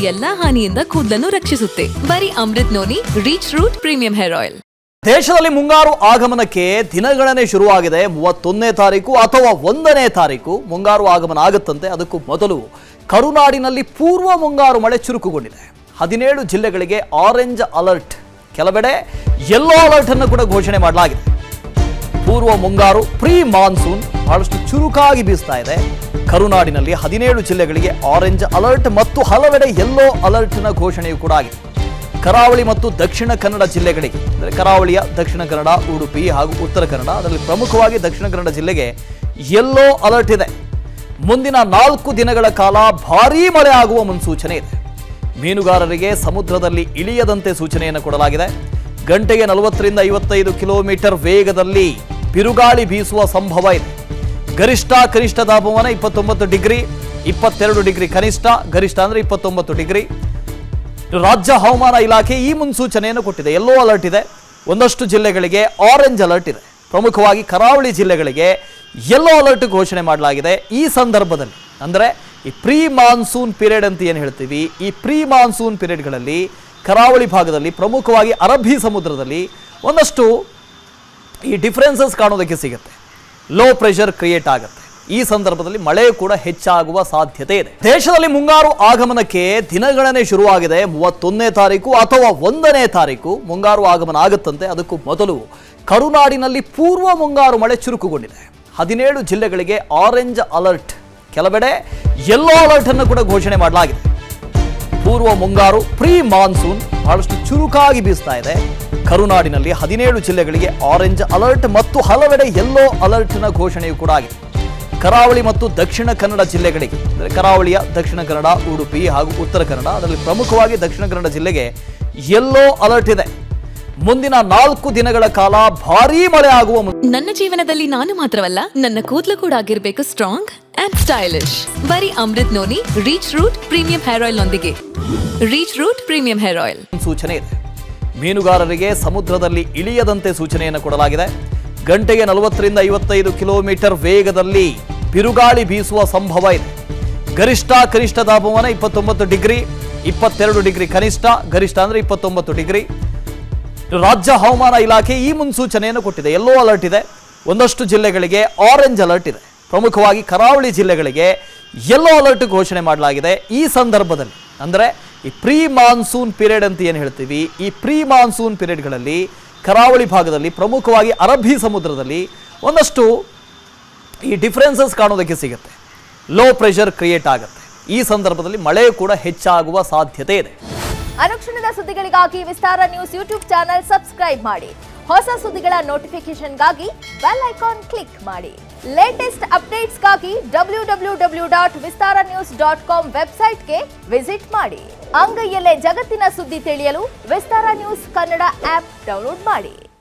ಎಲ್ಲಾ ಹಾನಿಯಿಂದ ಕೂದಲನ್ನು ರಕ್ಷಿಸುತ್ತೆ. ಬರೀ Amrut noni reach root premium hair oil. ದೇಶದಲ್ಲಿ ಮುಂಗಾರು ಆಗಮನಕ್ಕೆ ದಿನಗಣನೆ ಶುರುವಾಗಿದೆ. 31ನೇ ತಾರೀಕು ಅಥವಾ 1ನೇ ತಾರೀಕು ಮುಂಗಾರು ಆಗಮನ ಆಗುತ್ತಂತೆ. ಅದಕ್ಕೂ ಮೊದಲು ಕರುನಾಡಿನಲ್ಲಿ ಪೂರ್ವ ಮುಂಗಾರು ಮಳೆ ಚುರುಕುಗೊಂಡಿದೆ. 17 ಜಿಲ್ಲೆಗಳಿಗೆ ಆರೆಂಜ್ ಅಲರ್ಟ್, ಕೆಲವೆಡೆ ಯೆಲ್ಲೋ ಅಲರ್ಟ್ ಅನ್ನು ಕೂಡ ಘೋಷಣೆ ಮಾಡಲಾಗಿದೆ. ಪೂರ್ವ ಮುಂಗಾರು ಪ್ರೀ ಮಾನ್ಸೂನ್ ಬಹಳಷ್ಟು ಚುರುಕಾಗಿ ಬೀಸ್ತಾ ಇದೆ. ಕರುನಾಡಿನಲ್ಲಿ 17 ಜಿಲ್ಲೆಗಳಿಗೆ ಆರೆಂಜ್ ಅಲರ್ಟ್ ಮತ್ತು ಹಲವೆಡೆ ಯೆಲ್ಲೋ ಅಲರ್ಟ್ನ ಘೋಷಣೆಯೂ ಕೂಡ ಆಗಿದೆ. ಕರಾವಳಿ ಮತ್ತು ದಕ್ಷಿಣ ಕನ್ನಡ ಜಿಲ್ಲೆಗಳಿಗೆ, ಅಂದರೆ ಕರಾವಳಿಯ ದಕ್ಷಿಣ ಕನ್ನಡ, ಉಡುಪಿ ಹಾಗೂ ಉತ್ತರ ಕನ್ನಡ, ಅದರಲ್ಲಿ ಪ್ರಮುಖವಾಗಿ ದಕ್ಷಿಣ ಕನ್ನಡ ಜಿಲ್ಲೆಗೆ ಯೆಲ್ಲೋ ಅಲರ್ಟ್ ಇದೆ. ಮುಂದಿನ 4 ದಿನಗಳ ಕಾಲ ಭಾರೀ ಮಳೆ ಆಗುವ ಮುನ್ಸೂಚನೆ ಇದೆ. ಮೀನುಗಾರರಿಗೆ ಸಮುದ್ರದಲ್ಲಿ ಇಳಿಯದಂತೆ ಸೂಚನೆಯನ್ನು ಕೊಡಲಾಗಿದೆ. ಗಂಟೆಗೆ 40ರಿಂದ 55 ಕಿಲೋಮೀಟರ್ ವೇಗದಲ್ಲಿ ಬಿರುಗಾಳಿ ಬೀಸುವ ಸಂಭವ ಇದೆ. ಗರಿಷ್ಠ ಕನಿಷ್ಠ ತಾಪಮಾನ 29 ಡಿಗ್ರಿ, 22 ಡಿಗ್ರಿ ಕನಿಷ್ಠ, ಗರಿಷ್ಠ ಅಂದರೆ 29 ಡಿಗ್ರಿ. ರಾಜ್ಯ ಹವಾಮಾನ ಇಲಾಖೆ ಈ ಮುನ್ಸೂಚನೆಯನ್ನು ಕೊಟ್ಟಿದೆ. ಯೆಲ್ಲೋ ಅಲರ್ಟ್ ಇದೆ. ಒಂದಷ್ಟು ಜಿಲ್ಲೆಗಳಿಗೆ ಆರೆಂಜ್ ಅಲರ್ಟ್ ಇದೆ. ಪ್ರಮುಖವಾಗಿ ಕರಾವಳಿ ಜಿಲ್ಲೆಗಳಿಗೆ ಯೆಲ್ಲೋ ಅಲರ್ಟ್ ಘೋಷಣೆ ಮಾಡಲಾಗಿದೆ. ಈ ಸಂದರ್ಭದಲ್ಲಿ ಅಂದರೆ ಈ ಪ್ರೀ ಮಾನ್ಸೂನ್ ಪೀರಿಯಡ್ ಅಂತ ಏನು ಹೇಳ್ತೀವಿ, ಈ ಪ್ರೀ ಮಾನ್ಸೂನ್ ಪೀರಿಯಡ್ಗಳಲ್ಲಿ ಕರಾವಳಿ ಭಾಗದಲ್ಲಿ, ಪ್ರಮುಖವಾಗಿ ಅರಬ್ಬಿ ಸಮುದ್ರದಲ್ಲಿ ಒಂದಷ್ಟು ಈ ಡಿಫರೆನ್ಸಸ್ ಕಾಣೋದಕ್ಕೆ ಸಿಗುತ್ತೆ. ಲೋ ಪ್ರೆಷರ್ ಕ್ರಿಯೇಟ್ ಆಗುತ್ತೆ. ಈ ಸಂದರ್ಭದಲ್ಲಿ ಮಳೆ ಕೂಡ ಹೆಚ್ಚಾಗುವ ಸಾಧ್ಯತೆ ಇದೆ. ದೇಶದಲ್ಲಿ ಮುಂಗಾರು ಆಗಮನಕ್ಕೆ ದಿನಗಣನೆ ಶುರುವಾಗಿದೆ. 31ನೇ ತಾರೀಕು ಅಥವಾ 1ನೇ ತಾರೀಕು ಮುಂಗಾರು ಆಗಮನ ಆಗುತ್ತಂತೆ. ಅದಕ್ಕೂ ಮೊದಲು ಕರುನಾಡಿನಲ್ಲಿ ಪೂರ್ವ ಮುಂಗಾರು ಮಳೆ ಚುರುಕುಗೊಂಡಿದೆ. 17 ಜಿಲ್ಲೆಗಳಿಗೆ ಆರೆಂಜ್ ಅಲರ್ಟ್, ಕೆಲವೆಡೆ ಯೆಲ್ಲೋ ಅಲರ್ಟ್ ಅನ್ನು ಕೂಡ ಘೋಷಣೆ ಮಾಡಲಾಗಿದೆ. ಪೂರ್ವ ಮುಂಗಾರು ಪ್ರೀ ಮಾನ್ಸೂನ್ ಬಹಳಷ್ಟು ಚುರುಕಾಗಿ ಬೀಸ್ತಾ ಇದೆ. ಕರುನಾಡಿನಲ್ಲಿ 17 ಜಿಲ್ಲೆಗಳಿಗೆ ಆರೆಂಜ್ ಅಲರ್ಟ್ ಮತ್ತು ಹಲವೆಡೆ ಯೆಲ್ಲೋ ಅಲರ್ಟ್ನ ಘೋಷಣೆಯೂ ಕೂಡ ಆಗಿದೆ. ಕರಾವಳಿ ಮತ್ತು ದಕ್ಷಿಣ ಕನ್ನಡ ಜಿಲ್ಲೆಗಳಿಗೆ, ಅಂದರೆ ಕರಾವಳಿಯ ದಕ್ಷಿಣ ಕನ್ನಡ, ಉಡುಪಿ ಹಾಗೂ ಉತ್ತರ ಕನ್ನಡ, ಅದರಲ್ಲಿ ಪ್ರಮುಖವಾಗಿ ದಕ್ಷಿಣ ಕನ್ನಡ ಜಿಲ್ಲೆಗೆ ಯೆಲ್ಲೋ ಅಲರ್ಟ್ ಇದೆ. ಮುಂದಿನ 4 ದಿನಗಳ ಕಾಲ ಭಾರೀ ಮಳೆ ಆಗುವ ನನ್ನ ಜೀವನದಲ್ಲಿ ನಾನು ಮಾತ್ರವಲ್ಲ, ನನ್ನ ಕೂದಲು ಕೂಡ ಆಗಿರಬೇಕು ಸ್ಟ್ರಾಂಗ್ ಅಂಡ್ ಸ್ಟೈಲಿಶ್. ಬರೀ Amrut noni reach root premium hair oil ನೊಂದಿಗೆ. Reach root premium hair oil ಸೂಚನೆ ಇದೆ. ಮೀನುಗಾರರಿಗೆ ಸಮುದ್ರದಲ್ಲಿ ಇಳಿಯದಂತೆ ಸೂಚನೆಯನ್ನು ಕೊಡಲಾಗಿದೆ. ಗಂಟೆಗೆ 40ರಿಂದ 55 ಕಿಲೋಮೀಟರ್ ವೇಗದಲ್ಲಿ ಬಿರುಗಾಳಿ ಬೀಸುವ ಸಂಭವ ಇದೆ. ಗರಿಷ್ಠ ಕನಿಷ್ಠ ತಾಪಮಾನ 29 ಡಿಗ್ರಿ, 22 ಡಿಗ್ರಿ ಕನಿಷ್ಠ, ಗರಿಷ್ಠ ಅಂದರೆ 29 ಡಿಗ್ರಿ. ರಾಜ್ಯ ಹವಾಮಾನ ಇಲಾಖೆ ಈ ಮುನ್ಸೂಚನೆಯನ್ನು ಕೊಟ್ಟಿದೆ. ಯೆಲ್ಲೋ ಅಲರ್ಟ್ ಇದೆ. ಒಂದಷ್ಟು ಜಿಲ್ಲೆಗಳಿಗೆ ಆರೆಂಜ್ ಅಲರ್ಟ್ ಇದೆ. ಪ್ರಮುಖವಾಗಿ ಕರಾವಳಿ ಜಿಲ್ಲೆಗಳಿಗೆ ಯೆಲ್ಲೋ ಅಲರ್ಟ್ ಘೋಷಣೆ ಮಾಡಲಾಗಿದೆ. ಈ ಸಂದರ್ಭದಲ್ಲಿ ಅಂದರೆ ಈ ಪ್ರೀ ಮಾನ್ಸೂನ್ ಪೀರಿಯಡ್ ಅಂತ ಏನು ಹೇಳ್ತೀವಿ, ಈ ಪ್ರೀ ಮಾನ್ಸೂನ್ ಪೀರಿಯಡ್ಗಳಲ್ಲಿ ಕರಾವಳಿ ಭಾಗದಲ್ಲಿ, ಪ್ರಮುಖವಾಗಿ ಅರಬ್ಬಿ ಸಮುದ್ರದಲ್ಲಿ ಒಂದಷ್ಟು ಈ ಡಿಫರೆನ್ಸಸ್ ಕಾಣೋದಕ್ಕೆ ಸಿಗುತ್ತೆ. ಲೋ ಪ್ರೆಷರ್ ಕ್ರಿಯೇಟ್ ಆಗುತ್ತೆ. ಈ ಸಂದರ್ಭದಲ್ಲಿ ಮಳೆ ಕೂಡ ಹೆಚ್ಚಾಗುವ ಸಾಧ್ಯತೆ ಇದೆ. ಅನುಕ್ಷಣದ ಸುದ್ದಿಗಳಿಗಾಗಿ ವಿಸ್ತಾರ ನ್ಯೂಸ್ ಯೂಟ್ಯೂಬ್ ಚಾನೆಲ್ ಸಬ್ಸ್ಕ್ರೈಬ್ ಮಾಡಿ. ಹೊಸ ಸುದ್ದಿಗಳ ನೋಟಿಫಿಕೇಶನ್ಗಾಗಿ ಬೆಲ್ ಐಕಾನ್ ಕ್ಲಿಕ್ ಮಾಡಿ. ಲೇಟೆಸ್ಟ್ ಅಪ್ಡೇಟ್ಸ್ಗಾಗಿ www.vistaranews.com ವೆಬ್ಸೈಟ್ಗೆ ವಿಸಿಟ್ ಮಾಡಿ. ಅಂಗೈಯಲ್ಲೇ ಜಗತ್ತಿನ ಸುದ್ದಿ ತಿಳಿಯಲು ವಿಸ್ತಾರ ನ್ಯೂಸ್ ಕನ್ನಡ ಆಪ್ ಡೌನ್ಲೋಡ್ ಮಾಡಿ.